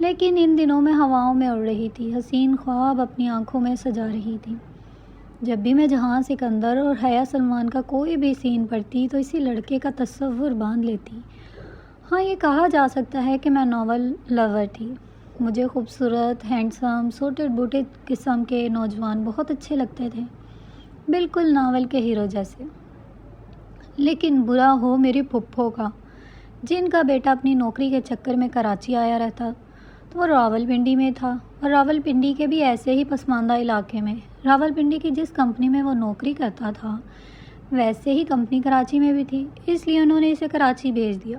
لیکن ان دنوں میں ہواؤں میں اڑ رہی تھی، حسین خواب اپنی آنکھوں میں سجا رہی تھی۔ جب بھی میں جہاں سکندر اور حیا سلمان کا کوئی بھی سین پڑھتی تو اسی لڑکے کا تصور باندھ لیتی۔ ہاں، یہ کہا جا سکتا ہے کہ میں ناول لور تھی۔ مجھے خوبصورت، ہینڈسم، سوٹڈ بوٹڈ قسم کے نوجوان بہت اچھے لگتے تھے، بالکل ناول کے ہیرو جیسے۔ لیکن برا ہو میری پھپھو کا، جن کا بیٹا اپنی نوکری کے چکر میں کراچی آیا رہتا تو وہ راولپنڈی میں تھا، اور راولپنڈی کے بھی ایسے ہی پسماندہ علاقے میں۔ راولپنڈی کی جس کمپنی میں وہ نوکری کرتا تھا ویسے ہی کمپنی کراچی میں بھی تھی، اس لیے انہوں نے اسے کراچی بھیج دیا۔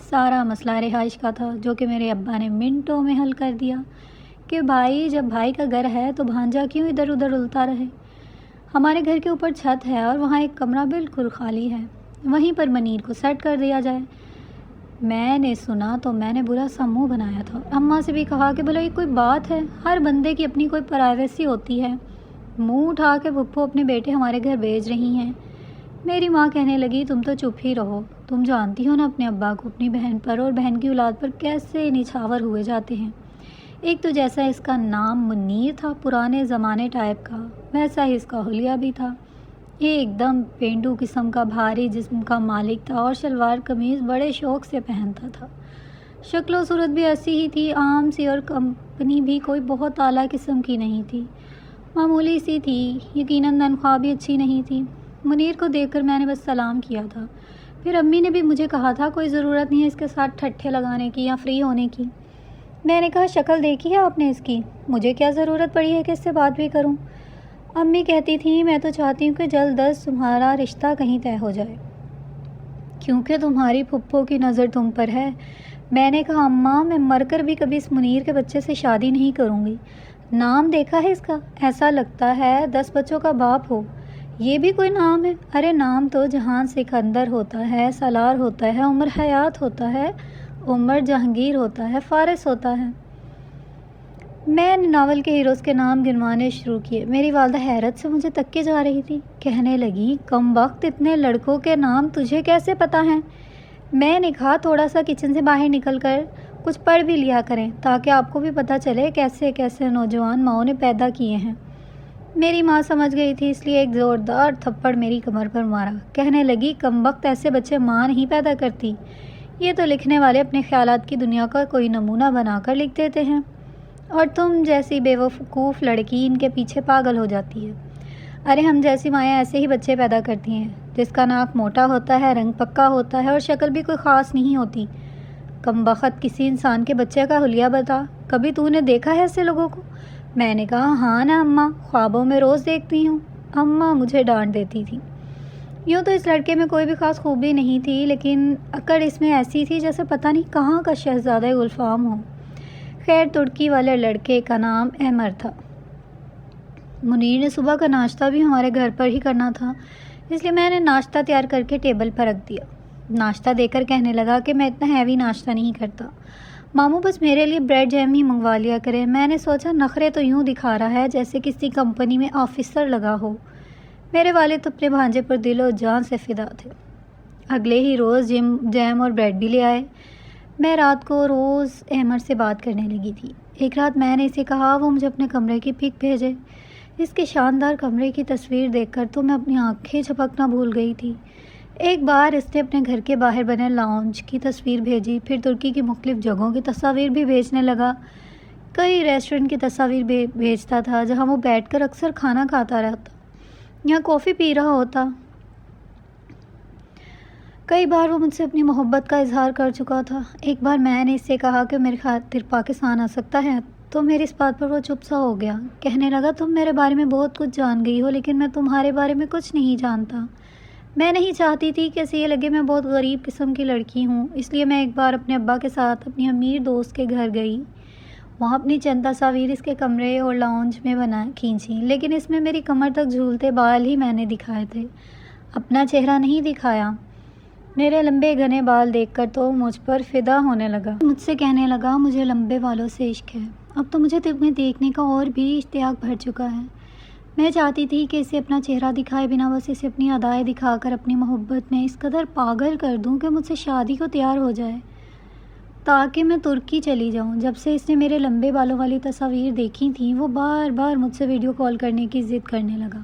سارا مسئلہ رہائش کا تھا، جو کہ میرے ابا نے منٹوں میں حل کر دیا کہ بھائی، جب بھائی کا گھر ہے تو بھانجا کیوں ادھر ادھر ڈلتا رہے۔ ہمارے گھر کے اوپر چھت ہے اور وہاں ایک کمرہ بالکل خالی ہے، وہیں پر منیر کو سیٹ کر دیا جائے۔ میں نے سنا تو میں نے برا سا منہ بنایا تھا، اماں سے بھی کہا کہ بھلا یہ کوئی بات ہے، ہر بندے کی اپنی کوئی پرائیویسی ہوتی ہے۔ منہ اٹھا کے پھپھو اپنے بیٹے ہمارے گھر بھیج رہی ہیں۔ میری ماں کہنے لگی، تم تو چپ ہی رہو، تم جانتی ہو نا اپنے ابا کو، اپنی بہن پر اور بہن کی اولاد پر کیسے نچھاور ہوئے جاتے ہیں۔ ایک تو جیسا اس کا نام منیر تھا پرانے زمانے ٹائپ کا، ویسا ہی اس کا حلیہ بھی تھا، ایک دم پینڈو قسم کا بھاری جسم کا مالک تھا، اور شلوار قمیض بڑے شوق سے پہنتا تھا۔ شکل و صورت بھی ایسی ہی تھی، عام سی، اور کمپنی بھی کوئی بہت اعلیٰ قسم کی نہیں تھی، معمولی سی تھی، یقیناً تنخواہ بھی اچھی نہیں تھی۔ منیر کو دیکھ کر میں نے بس سلام کیا تھا، پھر امی نے بھی مجھے کہا تھا کوئی ضرورت نہیں ہے اس کے ساتھ ٹھٹھے لگانے کی یا فری ہونے کی۔ میں نے کہا، شکل دیکھی ہے آپ نے اس کی، مجھے کیا ضرورت پڑی ہے کہ اس سے بات بھی کروں۔ امی کہتی تھیں، میں تو چاہتی ہوں کہ جلد از تمہارا رشتہ کہیں طے ہو جائے، کیونکہ تمہاری پھپھو کی نظر تم پر ہے۔ میں نے کہا، اماں، میں مر کر بھی کبھی اس منیر کے بچے سے شادی نہیں کروں گی۔ نام دیکھا ہے اس کا، ایسا لگتا ہے 10 بچوں کا باپ ہو۔ یہ بھی کوئی نام ہے؟ ارے نام تو جہان سکندر ہوتا ہے، سالار ہوتا ہے، عمر حیات ہوتا ہے، عمر جہانگیر ہوتا ہے، فارس ہوتا ہے۔ میں نے ناول کے ہیروز کے نام گنوانے شروع کیے۔ میری والدہ حیرت سے مجھے تکے جا رہی تھی، کہنے لگی، کم وقت اتنے لڑکوں کے نام تجھے کیسے پتہ ہیں؟ میں نے کہا، تھوڑا سا کچن سے باہر نکل کر کچھ پڑھ بھی لیا کریں تاکہ آپ کو بھی پتہ چلے کیسے کیسے نوجوان ماؤں نے پیدا کیے ہیں۔ میری ماں سمجھ گئی تھی، اس لیے ایک زوردار تھپڑ میری کمر پر مارا، کہنے لگی، کم وقت ایسے بچے ماں نہیں پیدا کرتی، یہ تو لکھنے والے اپنے خیالات کی دنیا کا کوئی نمونہ بنا کر لکھ دیتے ہیں، اور تم جیسی بے وقوف لڑکی ان کے پیچھے پاگل ہو جاتی ہے۔ ارے ہم جیسی مائیں ایسے ہی بچے پیدا کرتی ہیں، جس کا ناک موٹا ہوتا ہے، رنگ پکا ہوتا ہے اور شکل بھی کوئی خاص نہیں ہوتی۔ کم بخت کسی انسان کے بچے کا حلیہ بتا، کبھی تو نے دیکھا ہے ایسے لوگوں کو؟ میں نے کہا، ہاں نا اماں، خوابوں میں روز دیکھتی ہوں۔ اماں مجھے ڈانٹ دیتی تھی۔ یوں تو اس لڑکے میں کوئی بھی خاص خوبی نہیں تھی، لیکن اکڑ اس میں ایسی تھی جیسے پتہ نہیں کہاں کا شہزادہ گلفام ہو۔ خیر، ترکی والے لڑکے کا نام احمر تھا۔ منیر نے صبح کا ناشتہ بھی ہمارے گھر پر ہی کرنا تھا، اس لیے میں نے ناشتہ تیار کر کے ٹیبل پر رکھ دیا۔ ناشتہ دے کر کہنے لگا کہ میں اتنا ہیوی ناشتہ نہیں کرتا، ماموں بس میرے لیے بریڈ جیم ہی منگوا لیا کرے۔ میں نے سوچا، نخرے تو یوں دکھا رہا ہے جیسے کسی کمپنی میں آفیسر لگا ہو۔ میرے والد اپنے بھانجے پر دل و جان سے فدا تھے۔ اگلے ہی روز جیم اور بریڈ بھی لے آئے۔ میں رات کو روز احمر سے بات کرنے لگی تھی۔ ایک رات میں نے اسے کہا وہ مجھے اپنے کمرے کی پک بھیجے۔ اس کے شاندار کمرے کی تصویر دیکھ کر تو میں اپنی آنکھیں جھپکنا بھول گئی تھی۔ ایک بار اس نے اپنے گھر کے باہر بنے لاؤنج کی تصویر بھیجی، پھر ترکی کی مختلف جگہوں کی تصاویر بھی بھیجنے لگا۔ کئی ریسٹورنٹ کی تصاویر بھیجتا تھا جہاں وہ بیٹھ کر اکثر کھانا کھاتا رہتا یا کافی پی رہا ہوتا۔ کئی بار وہ مجھ سے اپنی محبت کا اظہار کر چکا تھا۔ ایک بار میں نے اس سے کہا کہ میرے خاطر پاکستان آ سکتا ہے، تو میری اس بات پر وہ چپ سا ہو گیا، کہنے لگا، تم میرے بارے میں بہت کچھ جان گئی ہو لیکن میں تمہارے بارے میں کچھ نہیں جانتا۔ میں نہیں چاہتی تھی کہ اسے یہ لگے میں بہت غریب قسم کی لڑکی ہوں، اس لیے میں ایک بار اپنے ابا کے ساتھ اپنی امیر دوست کے گھر گئی۔ وہاں اپنی چند تصاویر اس کے کمرے اور لاؤنج میں کھینچیں، لیکن اس میں میری کمر تک جھولتے بال ہی میں نے دکھائے تھے، اپنا چہرہ نہیں دکھایا۔ میرے لمبے گھنے بال دیکھ کر تو مجھ پر فدا ہونے لگا، مجھ سے کہنے لگا، مجھے لمبے بالوں سے عشق ہے، اب تو مجھے تمہیں دیکھنے کا اور بھی اشتیاق بڑھ چکا ہے۔ میں چاہتی تھی کہ اسے اپنا چہرہ دکھائے بنا بس اسے اپنی ادائیں دکھا کر اپنی محبت میں اس قدر پاگل کر دوں کہ مجھ سے شادی کو تیار ہو جائے۔ تاکہ میں ترکی چلی جاؤں۔ جب سے اس نے میرے لمبے بالوں والی تصاویر دیکھی تھیں وہ بار بار مجھ سے ویڈیو کال کرنے کی ضد کرنے لگا۔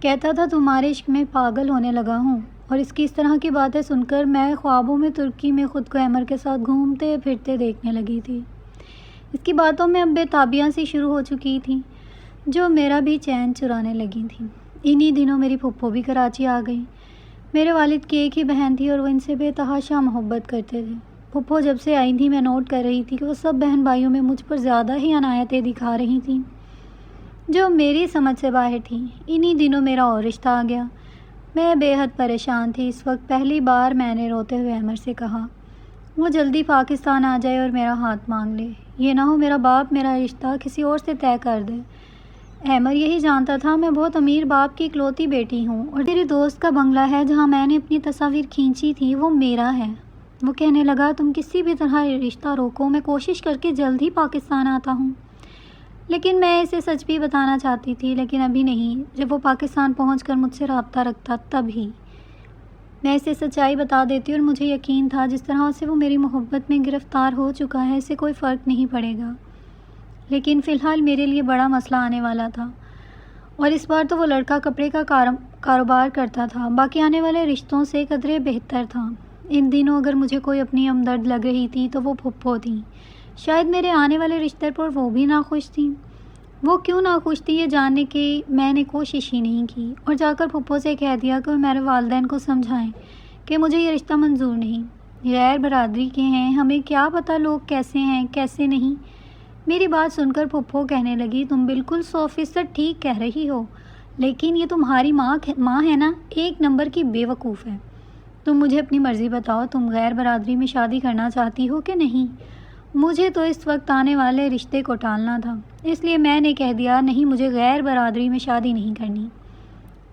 کہتا تھا تمہارے عشق میں پاگل ہونے لگا ہوں، اور اس کی اس طرح کی باتیں سن کر میں خوابوں میں ترکی میں خود کو عمر کے ساتھ گھومتے پھرتے دیکھنے لگی تھی۔ اس کی باتوں میں اب بے تابیاں سی شروع ہو چکی تھیں جو میرا بھی چین چرانے لگی تھیں۔ انہی دنوں میری پھپھو بھی کراچی آ گئی۔ میرے والد کی ایک ہی بہن تھی اور وہ ان سے بے تحاشا محبت کرتے تھے۔ پھپھو جب سے آئی تھی میں نوٹ کر رہی تھی کہ وہ سب بہن بھائیوں میں مجھ پر زیادہ ہی عنایتیں دکھا رہی تھیں جو میری سمجھ سے باہر تھیں۔ انہی دنوں میرا اور رشتہ آ گیا۔ میں بے حد پریشان تھی۔ اس وقت پہلی بار میں نے روتے ہوئے عمر سے کہا وہ جلدی پاکستان آ جائے اور میرا ہاتھ مانگ لے، یہ نہ ہو میرا باپ میرا رشتہ کسی اور سے طے کر دے۔ عمر یہی جانتا تھا میں بہت امیر باپ کی اکلوتی بیٹی ہوں، اور میری دوست کا بنگلہ ہے جہاں میں نے اپنی تصاویر کھینچی تھی وہ میرا ہے۔ وہ کہنے لگا تم کسی بھی طرح رشتہ روکو، میں کوشش کر کے جلد ہی پاکستان آتا ہوں۔ لیکن میں اسے سچ بھی بتانا چاہتی تھی، لیکن ابھی نہیں، جب وہ پاکستان پہنچ کر مجھ سے رابطہ رکھتا تب ہی میں اسے سچائی بتا دیتی، اور مجھے یقین تھا جس طرح سے وہ میری محبت میں گرفتار ہو چکا ہے اسے کوئی فرق نہیں پڑے گا۔ لیکن فی الحال میرے لیے بڑا مسئلہ آنے والا تھا، اور اس بار تو وہ لڑکا کپڑے کا کاروبار کرتا تھا، باقی آنے والے رشتوں سے قدرے بہتر تھا۔ ان دنوں اگر مجھے کوئی اپنی ہمدرد لگ رہی تھی تو وہ پھپھو تھیں۔ شاید میرے آنے والے رشتے پر وہ بھی ناخوش تھیں۔ وہ کیوں ناخوش تھی یہ جاننے کی میں نے کوشش ہی نہیں کی، اور جا کر پھپھو سے کہہ دیا کہ وہ میرے والدین کو سمجھائیں کہ مجھے یہ رشتہ منظور نہیں، غیر برادری کے ہیں، ہمیں کیا پتہ لوگ کیسے ہیں کیسے نہیں۔ میری بات سن کر پھپھو کہنے لگی تم بالکل 100% ٹھیک کہہ رہی ہو، لیکن یہ تمہاری ماں ہے نا، ایک نمبر کی بے وقوف ہے۔ تم مجھے اپنی مرضی بتاؤ، تم غیر برادری میں شادی کرنا چاہتی ہو کہ نہیں؟ مجھے تو اس وقت آنے والے رشتے کو ٹالنا تھا، اس لیے میں نے کہہ دیا نہیں، مجھے غیر برادری میں شادی نہیں کرنی۔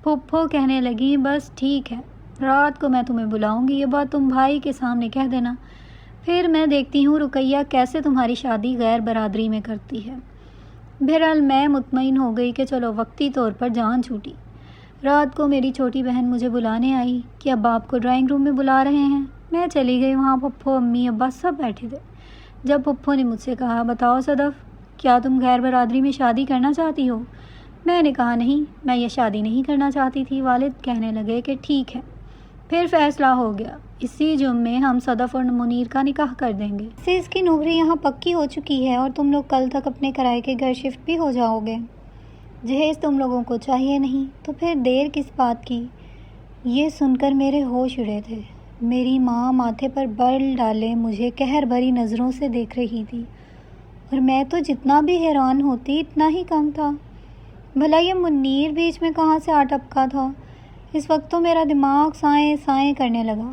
پھپھو کہنے لگی بس ٹھیک ہے، رات کو میں تمہیں بلاؤں گی، یہ بات تم بھائی کے سامنے کہہ دینا، پھر میں دیکھتی ہوں رقیہ کیسے تمہاری شادی غیر برادری میں کرتی ہے۔ بہرحال میں مطمئن ہو گئی کہ چلو وقتی طور پر جان چھوٹی۔ رات کو میری چھوٹی بہن مجھے بلانے آئی کہ اب آپ کو ڈرائنگ روم میں بلا رہے ہیں۔ میں چلی گئی، وہاں پھپھو امی ابا سب بیٹھے تھے۔ جب پھپھو نے مجھ سے کہا بتاؤ صدف، کیا تم غیر برادری میں شادی کرنا چاہتی ہو؟ میں نے کہا نہیں، میں یہ شادی نہیں کرنا چاہتی تھی۔ والد کہنے لگے کہ ٹھیک ہے، پھر فیصلہ ہو گیا، اسی جمعے ہم صدف اور منیر کا نکاح کر دیں گے۔ سے اس کی نوکری یہاں پکی ہو چکی ہے اور تم لوگ کل تک اپنے کرائے کے گھر شفٹ بھی ہو جاؤ گے۔ جہیز تم لوگوں کو چاہیے نہیں تو پھر دیر کس بات کی؟ یہ سن کر میرے ہوش اڑے تھے۔ میری ماں ماتھے پر بل ڈالے مجھے قہر بھری نظروں سے دیکھ رہی تھی، اور میں تو جتنا بھی حیران ہوتی اتنا ہی کم تھا۔ بھلا یہ منیر بیچ میں کہاں سے آ ٹپکا تھا؟ اس وقت تو میرا دماغ سائیں سائیں کرنے لگا۔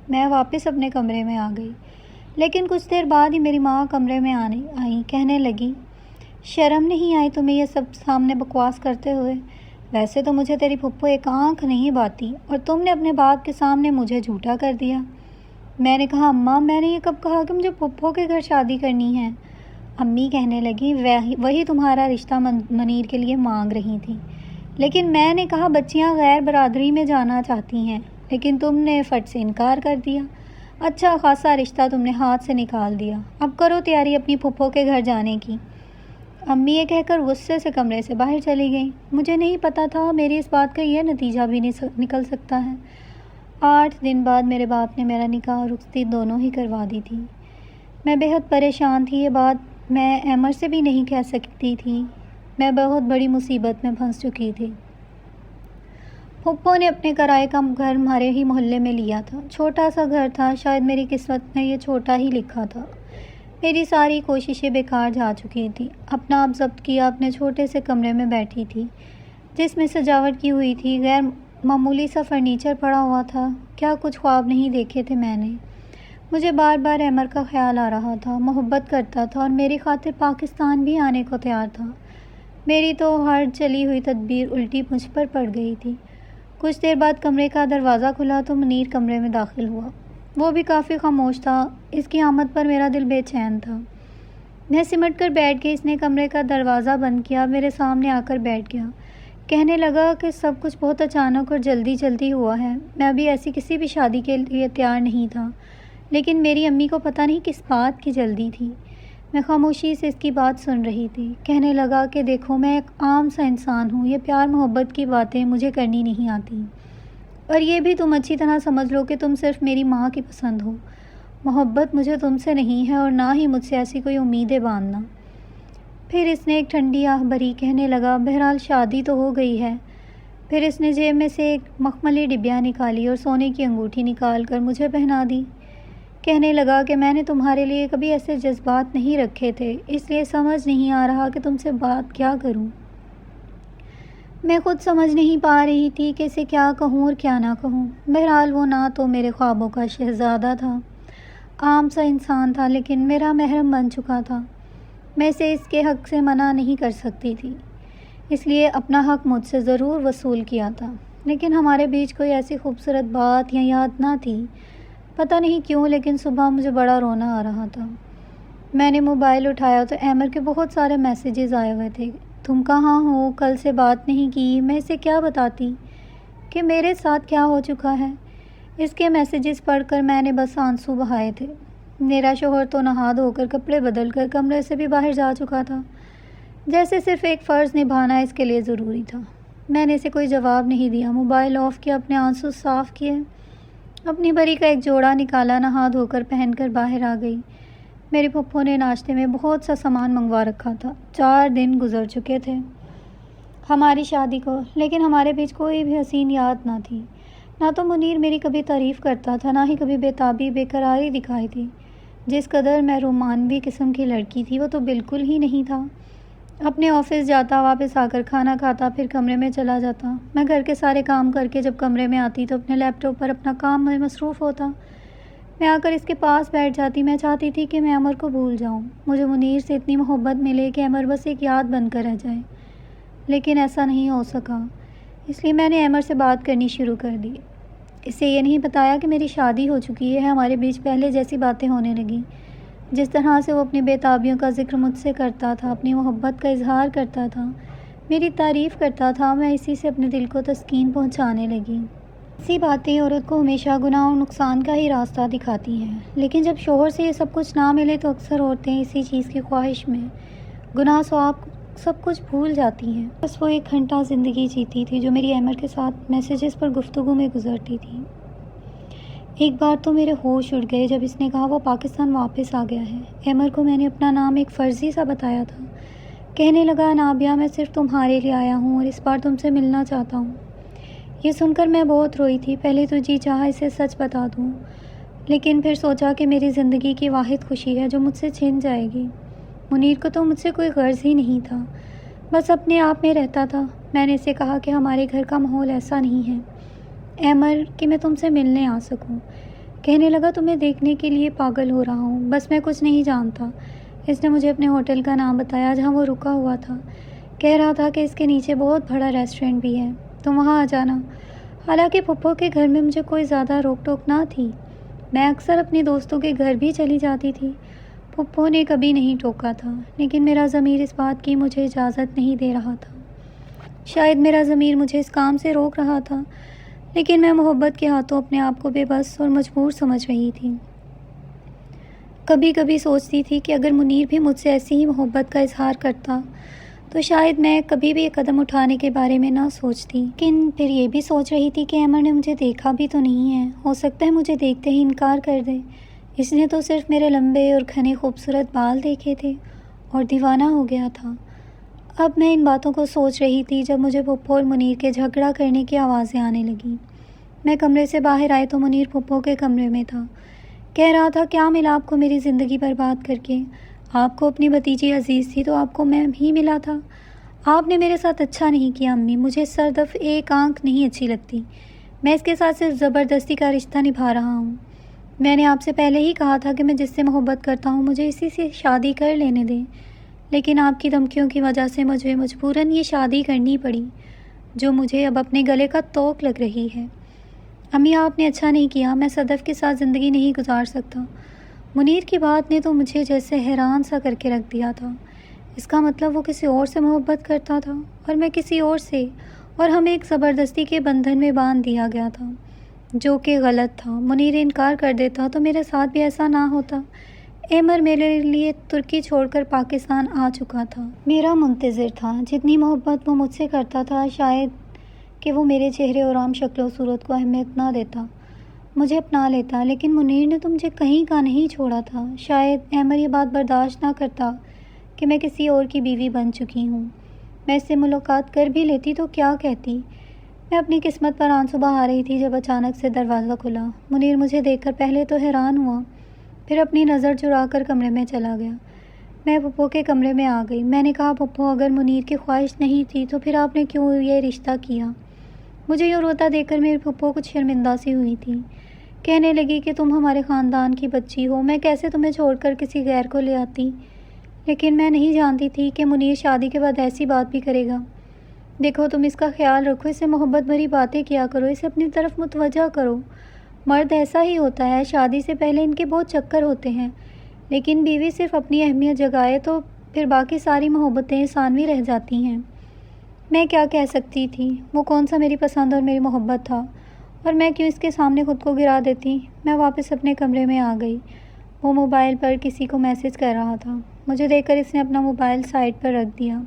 میں واپس اپنے کمرے میں آ گئی، لیکن کچھ دیر بعد ہی میری ماں کمرے میں آئی، کہنے لگی شرم نہیں آئی تمہیں یہ سب سامنے بکواس کرتے ہوئے؟ ویسے تو مجھے تیری پھپھو ایک آنکھ نہیں باتی، اور تم نے اپنے باپ کے سامنے مجھے جھوٹا کر دیا۔ میں نے کہا اماں میں نے یہ کب کہا کہ مجھے پھپھو کے گھر شادی کرنی ہے؟ امی کہنے لگی وہی تمہارا رشتہ منیر کے لیے مانگ رہی تھی، لیکن میں نے کہا بچیاں غیر برادری میں جانا چاہتی ہیں، لیکن تم نے فٹ سے انکار کر دیا۔ اچھا خاصا رشتہ تم نے ہاتھ سے نکال دیا، اب کرو تیاری اپنی پھپھو کے گھر جانے کی۔ امی یہ کہہ کر غصے سے کمرے سے باہر چلی گئیں۔ مجھے نہیں پتا تھا میری اس بات کا یہ نتیجہ بھی نکل سکتا ہے۔ 8 دن بعد میرے باپ نے میرا نکاح اور رخصتی دونوں ہی کروا دی تھی۔ میں بے حد پریشان تھی، یہ بات میں عمر سے بھی نہیں کہہ سکتی تھی۔ میں بہت بڑی مصیبت میں پھنس چکی تھی۔ پھپھو نے اپنے کرائے کا گھر ہمارے ہی محلے میں لیا تھا۔ چھوٹا سا گھر تھا، شاید میری قسمت میں یہ چھوٹا ہی لکھا تھا۔ میری ساری کوششیں بیکار جا چکی تھیں۔ اپنا آپ ضبط کیا، اپنے چھوٹے سے کمرے میں بیٹھی تھی جس میں سجاوٹ کی ہوئی تھی، غیر معمولی سا فرنیچر پڑا ہوا تھا۔ کیا کچھ خواب نہیں دیکھے تھے میں نے؟ مجھے بار بار عمر کا خیال آ رہا تھا، محبت کرتا تھا اور میری خاطر پاکستان بھی آنے کو تیار تھا۔ میری تو ہر چلی ہوئی تدبیر الٹی مجھ پر پڑ گئی تھی۔ کچھ دیر بعد کمرے کا دروازہ کھلا تو منیر کمرے میں داخل ہوا۔ وہ بھی کافی خاموش تھا، اس کی آمد پر میرا دل بے چین تھا۔ میں سمٹ کر بیٹھ گئی، اس نے کمرے کا دروازہ بند کیا، میرے سامنے آ کر بیٹھ گیا۔ کہنے لگا کہ سب کچھ بہت اچانک اور جلدی ہوا ہے، میں ابھی ایسی کسی بھی شادی کے لیے تیار نہیں تھا، لیکن میری امی کو پتہ نہیں کس بات کی جلدی تھی۔ میں خاموشی سے اس کی بات سن رہی تھی۔ کہنے لگا کہ دیکھو، میں ایک عام سا انسان ہوں، یہ پیار محبت کی باتیں مجھے کرنی نہیں آتی، اور یہ بھی تم اچھی طرح سمجھ لو کہ تم صرف میری ماں کی پسند ہو۔ محبت مجھے تم سے نہیں ہے، اور نہ ہی مجھ سے ایسی کوئی امیدیں باندھنا۔ پھر اس نے ایک ٹھنڈی آہ بھری۔ کہنے لگا، بہرحال شادی تو ہو گئی ہے۔ پھر اس نے جیب میں سے ایک مخملی ڈبیا نکالی اور سونے کی انگوٹھی نکال کر مجھے پہنا دی۔ کہنے لگا کہ میں نے تمہارے لیے کبھی ایسے جذبات نہیں رکھے تھے، اس لیے سمجھ نہیں آ رہا کہ تم سے بات کیا کروں۔ میں خود سمجھ نہیں پا رہی تھی کہ اسے کیا کہوں اور کیا نہ کہوں۔ بہرحال وہ نہ تو میرے خوابوں کا شہزادہ تھا، عام سا انسان تھا، لیکن میرا محرم بن چکا تھا۔ میں اسے اس کے حق سے منع نہیں کر سکتی تھی، اس لیے اپنا حق مجھ سے ضرور وصول کیا تھا۔ لیکن ہمارے بیچ کوئی ایسی خوبصورت بات یا یاد نہ تھی۔ پتہ نہیں کیوں، لیکن صبح مجھے بڑا رونا آ رہا تھا۔ میں نے موبائل اٹھایا تو ایمر کے بہت سارے میسیجز آئے ہوئے تھے۔ تم کہاں ہو؟ کل سے بات نہیں کی۔ میں اسے کیا بتاتی کہ میرے ساتھ کیا ہو چکا ہے؟ اس کے میسیجز پڑھ کر میں نے بس آنسو بہائے تھے۔ میرا شوہر تو نہا دھو کر کپڑے بدل کر کمرے سے بھی باہر جا چکا تھا، جیسے صرف ایک فرض نبھانا اس کے لیے ضروری تھا۔ میں نے اسے کوئی جواب نہیں دیا۔ موبائل آف کیا، اپنے آنسو صاف کیے، اپنی بری کا ایک جوڑا نکالا، نہا دھو کر پہن کر باہر آ گئی۔ میری پھپھو نے ناشتے میں بہت سا سامان منگوا رکھا تھا۔ 4 دن گزر چکے تھے ہماری شادی کو، لیکن ہمارے بیچ کوئی بھی حسین یاد نہ تھی۔ نہ تو منیر میری کبھی تعریف کرتا تھا، نہ ہی کبھی بےتابی بے قراری دکھائی تھی۔ جس قدر میں رومانوی قسم کی لڑکی تھی، وہ تو بالکل ہی نہیں تھا۔ اپنے آفس جاتا، واپس آ کر کھانا کھاتا، پھر کمرے میں چلا جاتا۔ میں گھر کے سارے کام کر کے جب کمرے میں آتی تو اپنے لیپ ٹاپ پر اپنا کام میں مصروف ہوتا۔ میں آ کر اس کے پاس بیٹھ جاتی۔ میں چاہتی تھی کہ میں امر کو بھول جاؤں، مجھے منیر سے اتنی محبت ملے کہ امر بس ایک یاد بن کر رہ جائے، لیکن ایسا نہیں ہو سکا۔ اس لیے میں نے امر سے بات کرنی شروع کر دی۔ اسے یہ نہیں بتایا کہ میری شادی ہو چکی ہے۔ ہمارے بیچ پہلے جیسی باتیں ہونے لگیں، جس طرح سے وہ اپنی بےتابیوں کا ذکر مجھ سے کرتا تھا، اپنی محبت کا اظہار کرتا تھا، میری تعریف کرتا تھا۔ میں اسی سے اپنے دل کو تسکین پہنچانے لگی۔ ایسی باتیں عورت کو ہمیشہ گناہ اور نقصان کا ہی راستہ دکھاتی ہیں، لیکن جب شوہر سے یہ سب کچھ نہ ملے تو اکثر عورتیں اسی چیز کی خواہش میں گناہ ثواب سب کچھ بھول جاتی ہیں۔ بس وہ 1 گھنٹہ زندگی جیتی تھی جو میری ایمر کے ساتھ میسیجز پر گفتگو میں گزرتی تھی۔ ایک بار تو میرے ہوش اڑ گئے جب اس نے کہا وہ پاکستان واپس آ گیا ہے۔ ایمر کو میں نے اپنا نام ایک فرضی سا بتایا تھا۔ کہنے لگا، نابیہ، میں صرف تمہارے لیے آیا ہوں اور اس بار تم سے ملنا چاہتا ہوں۔ یہ سن کر میں بہت روئی تھی۔ پہلے تو جی چاہا اسے سچ بتا دوں، لیکن پھر سوچا کہ میری زندگی کی واحد خوشی ہے جو مجھ سے چھن جائے گی۔ منیر کو تو مجھ سے کوئی غرض ہی نہیں تھا، بس اپنے آپ میں رہتا تھا۔ میں نے اسے کہا کہ ہمارے گھر کا ماحول ایسا نہیں ہے ایمر کہ میں تم سے ملنے آ سکوں۔ کہنے لگا، تمہیں دیکھنے کے لیے پاگل ہو رہا ہوں، بس میں کچھ نہیں جانتا۔ اس نے مجھے اپنے ہوٹل کا نام بتایا جہاں وہ رکا ہوا تھا۔ کہہ رہا تھا کہ اس کے نیچے بہت بڑا ریسٹورنٹ بھی ہے، تم وہاں آ جانا۔ حالانکہ پھپھو کے گھر میں مجھے کوئی زیادہ روک ٹوک نہ تھی، میں اکثر اپنے دوستوں کے گھر بھی چلی جاتی تھی۔ پھپھو نے کبھی نہیں ٹوکا تھا، لیکن میرا ضمیر اس بات کی مجھے اجازت نہیں دے رہا تھا۔ شاید میرا ضمیر مجھے اس کام سے روک رہا تھا، لیکن میں محبت کے ہاتھوں اپنے آپ کو بے بس اور مجبور سمجھ رہی تھی۔ کبھی کبھی سوچتی تھی کہ اگر منیر بھی مجھ سے ایسی ہی محبت کا اظہار کرتا تو شاید میں کبھی بھی یہ قدم اٹھانے کے بارے میں نہ سوچتی۔ لیکن پھر یہ بھی سوچ رہی تھی کہ ایمر نے مجھے دیکھا بھی تو نہیں ہے، ہو سکتا ہے مجھے دیکھتے ہی انکار کر دے۔ اس نے تو صرف میرے لمبے اور گھنے خوبصورت بال دیکھے تھے اور دیوانہ ہو گیا تھا۔ اب میں ان باتوں کو سوچ رہی تھی جب مجھے پھپھو اور منیر کے جھگڑا کرنے کی آوازیں آنے لگیں۔ میں کمرے سے باہر آئی تو منیر پھپھو کے کمرے میں تھا۔ کہہ رہا تھا، کیا ملا آپ کو میری زندگی برباد کر کے؟ آپ کو اپنی بھتیجی عزیز تھی تو آپ کو میں بھی ملا تھا۔ آپ نے میرے ساتھ اچھا نہیں کیا امی، مجھے صرف ایک آنکھ نہیں اچھی لگتی، میں اس کے ساتھ صرف زبردستی کا رشتہ نبھا رہا ہوں۔ میں نے آپ سے پہلے ہی کہا تھا کہ میں جس سے محبت کرتا ہوں مجھے اسی سے شادی کر لینے دیں، لیکن آپ کی دھمکیوں کی وجہ سے مجھے مجبوراً یہ شادی کرنی پڑی جو مجھے اب اپنے گلے کا توق لگ رہی ہے۔ امی، آپ نے اچھا نہیں کیا، میں صدف کے ساتھ زندگی نہیں گزار سکتا۔ منیر کی بات نے تو مجھے جیسے حیران سا کر کے رکھ دیا تھا۔ اس کا مطلب وہ کسی اور سے محبت کرتا تھا اور میں کسی اور سے، اور ہمیں ایک زبردستی کے بندھن میں باندھ دیا گیا تھا۔ جو کہ غلط تھا۔ منیر انکار کر دیتا تو میرے ساتھ بھی ایسا نہ ہوتا۔ ایمر میرے لیے ترکی چھوڑ کر پاکستان آ چکا تھا، میرا منتظر تھا۔ جتنی محبت وہ مجھ سے کرتا تھا شاید کہ وہ میرے چہرے اور عام شکل و صورت کو اہمیت نہ دیتا، مجھے اپنا لیتا، لیکن منیر نے تو مجھے کہیں کا نہیں چھوڑا تھا۔ شاید ایمر یہ بات برداشت نہ کرتا کہ میں کسی اور کی بیوی بن چکی ہوں۔ میں اس سے ملاقات کر بھی لیتی تو کیا کہتی؟ میں اپنی قسمت پر آنسو بہا رہی تھی جب اچانک سے دروازہ کھلا۔ منیر مجھے دیکھ کر پہلے تو حیران ہوا، پھر اپنی نظر چرا کر کمرے میں چلا گیا۔ میں پھپھو کے کمرے میں آ گئی۔ میں نے کہا، پھپھو اگر منیر کی خواہش نہیں تھی تو پھر آپ نے کیوں یہ رشتہ کیا؟ مجھے یہ روتا دیکھ کر میری پھپھو کچھ شرمندہ سی ہوئی تھی۔ کہنے لگی کہ تم ہمارے خاندان کی بچی ہو، میں کیسے تمہیں چھوڑ کر کسی غیر کو لے آتی؟ لیکن میں نہیں جانتی تھی کہ منیر شادی کے بعد ایسی بات بھی کرے گا۔ دیکھو تم اس کا خیال رکھو، اسے محبت بھری باتیں کیا کرو، اسے اپنی طرف متوجہ کرو۔ مرد ایسا ہی ہوتا ہے، شادی سے پہلے ان کے بہت چکر ہوتے ہیں، لیکن بیوی صرف اپنی اہمیت جگائے تو پھر باقی ساری محبتیں ثانوی رہ جاتی ہیں۔ میں کیا کہہ سکتی تھی؟ وہ کون سا میری پسند اور میری محبت تھا، اور میں کیوں اس کے سامنے خود کو گرا دیتی؟ میں واپس اپنے کمرے میں آ گئی۔ وہ موبائل پر کسی کو میسج کر رہا تھا۔ مجھے دیکھ کر اس نے اپنا موبائل سائڈ پر رکھ دیا۔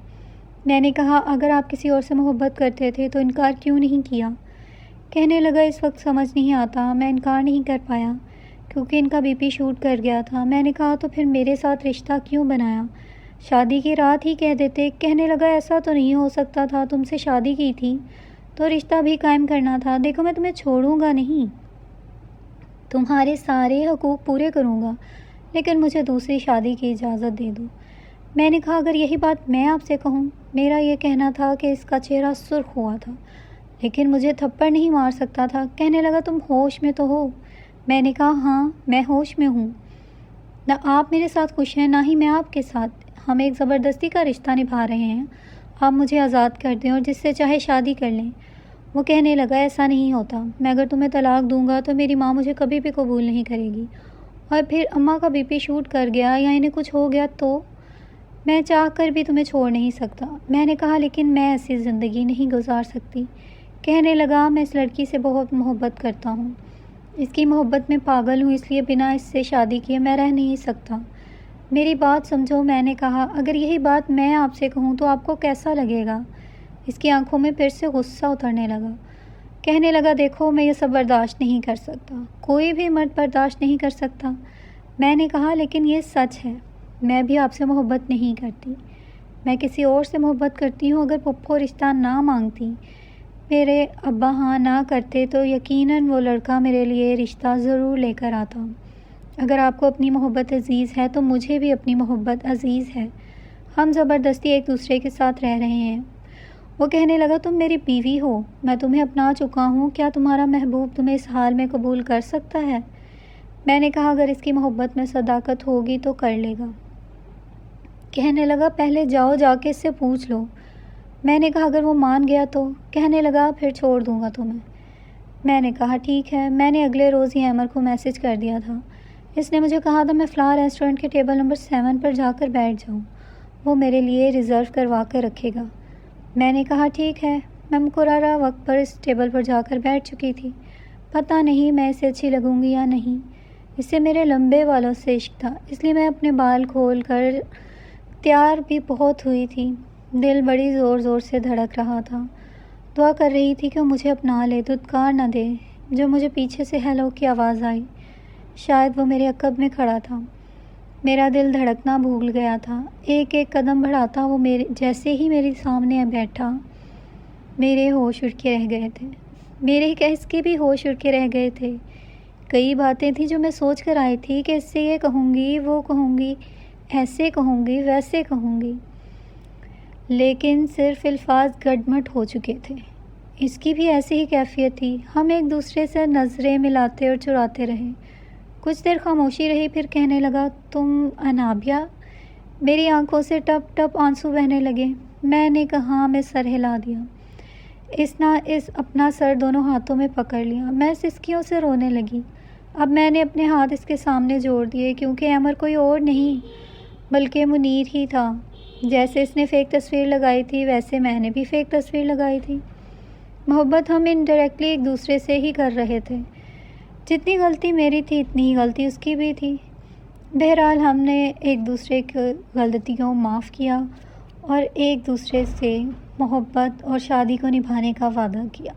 میں نے کہا، اگر آپ کسی اور سے محبت کرتے تھے تو انکار کیوں نہیں کیا؟ کہنے لگا، اس وقت سمجھ نہیں آتا، میں انکار نہیں کر پایا کیونکہ ان کا بی پی شوٹ کر گیا تھا۔ میں نے کہا، تو پھر میرے ساتھ رشتہ کیوں بنایا؟ شادی کی رات ہی کہہ دیتے۔ کہنے لگا، ایسا تو نہیں ہو سکتا تھا، تم سے شادی کی تھی تو رشتہ بھی قائم کرنا تھا۔ دیکھو میں تمہیں چھوڑوں گا نہیں، تمہارے سارے حقوق پورے کروں گا، لیکن مجھے دوسری شادی کی اجازت دے دو۔ میں نے کہا، اگر یہی بات میں آپ سے کہوں؟ میرا یہ کہنا تھا کہ اس کا چہرہ سرخ ہوا تھا، لیکن مجھے تھپڑ نہیں مار سکتا تھا۔ کہنے لگا، تم ہوش میں تو ہو؟ میں نے کہا، ہاں میں ہوش میں ہوں۔ نہ آپ میرے ساتھ خوش ہیں، نہ ہی میں آپ کے ساتھ۔ ہم ایک زبردستی کا رشتہ نبھا رہے ہیں، آپ مجھے آزاد کر دیں اور جس سے چاہے شادی کر لیں۔ وہ کہنے لگا، ایسا نہیں ہوتا، میں اگر تمہیں طلاق دوں گا تو میری ماں مجھے کبھی بھی قبول نہیں کرے گی، اور پھر اماں کا بی پی شوٹ کر گیا یا انہیں کچھ ہو گیا تو میں چاہ کر بھی تمہیں چھوڑ نہیں سکتا۔ میں نے کہا، لیکن میں ایسی زندگی نہیں گزار سکتی۔ کہنے لگا، میں اس لڑکی سے بہت محبت کرتا ہوں، اس کی محبت میں پاگل ہوں، اس لیے بنا اس سے شادی کیے میں رہ نہیں سکتا۔ میری بات سمجھو۔ میں نے کہا، اگر یہی بات میں آپ سے کہوں تو آپ کو کیسا لگے گا؟ اس کی آنکھوں میں پھر سے غصہ اترنے لگا۔ کہنے لگا، دیکھو میں یہ سب برداشت نہیں کر سکتا، کوئی بھی مرد برداشت نہیں کر سکتا۔ میں نے کہا، لیکن یہ سچ ہے، میں بھی آپ سے محبت نہیں کرتی، میں کسی اور سے محبت کرتی ہوں۔ اگر پھپھو رشتہ نہ مانگتی، میرے ابا ہاں نہ کرتے تو یقیناً وہ لڑکا میرے لیے رشتہ ضرور لے کر آتا۔ اگر آپ کو اپنی محبت عزیز ہے تو مجھے بھی اپنی محبت عزیز ہے، ہم زبردستی ایک دوسرے کے ساتھ رہ رہے ہیں۔ وہ کہنے لگا، تم میری بیوی ہو، میں تمہیں اپنا چکا ہوں، کیا تمہارا محبوب تمہیں اس حال میں قبول کر سکتا ہے؟ میں نے کہا، اگر اس کی محبت میں صداقت ہوگی تو کر لے گا۔ کہنے لگا، پہلے جاؤ جا کے اس سے پوچھ لو۔ میں نے کہا، اگر وہ مان گیا تو؟ کہنے لگا، پھر چھوڑ دوں گا تمہیں۔ میں نے کہا، ٹھیک ہے۔ میں نے اگلے روز ہی ایمر کو میسج کر دیا تھا۔ اس نے مجھے کہا تھا میں فلاں ریسٹورنٹ کے ٹیبل نمبر 7 پر جا کر بیٹھ جاؤں، وہ میرے لیے ریزرو کروا کر رکھے گا۔ میں نے کہا، ٹھیک ہے۔ میں مقررہ وقت پر اس ٹیبل پر جا کر بیٹھ چکی تھی۔ پتہ نہیں میں اسے اچھی لگوں گی یا نہیں، اس سے میرے لمبے بالوں سے عشق تھا، اس لیے میں اپنے بال کھول کر تیار بھی بہت ہوئی تھی۔ دل بڑی زور زور سے دھڑک رہا تھا، دعا کر رہی تھی کہ وہ مجھے اپنا لے، دھتکار نہ دے۔ جو مجھے پیچھے سے ہیلو کی آواز آئی، شاید وہ میرے عقب میں کھڑا تھا۔ میرا دل دھڑکنا بھول گیا تھا۔ ایک ایک قدم بڑھاتا وہ جیسے ہی میرے سامنے بیٹھا، میرے ہوش اڑ کے رہ گئے تھے، میرے کہس کے بھی ہوش اڑ کے رہ گئے تھے۔ کئی باتیں تھیں جو میں سوچ کر آئی تھی کہ اس سے یہ کہوں گی، وہ کہوں گی، ایسے کہوں گی، ویسے کہوں گی، لیکن صرف الفاظ گڈمٹ ہو چکے تھے۔ اس کی بھی ایسی ہی کیفیت تھی۔ ہم ایک دوسرے سے نظریں ملاتے اور چراتے رہے۔ کچھ دیر خاموشی رہی، پھر کہنے لگا، تم انابیہ؟ میری آنکھوں سے ٹپ ٹپ آنسو بہنے لگے۔ میں نے کہا، میں سر ہلا دیا۔ اس نے اپنا سر دونوں ہاتھوں میں پکڑ لیا۔ میں سسکیوں سے رونے لگی۔ اب میں نے اپنے ہاتھ اس کے سامنے جوڑ دیے، کیونکہ ایمر کوئی اور نہیں بلکہ منیر ہی تھا۔ جیسے اس نے فیک تصویر لگائی تھی، ویسے میں نے بھی فیک تصویر لگائی تھی۔ محبت ہم انڈائریکٹلی ایک دوسرے سے ہی کر رہے تھے. جتنی غلطی میری تھی اتنی ہی غلطی اس کی بھی تھی. بہرحال ہم نے ایک دوسرے کی غلطیوں معاف کیا اور ایک دوسرے سے محبت اور شادی کو نبھانے کا وعدہ کیا.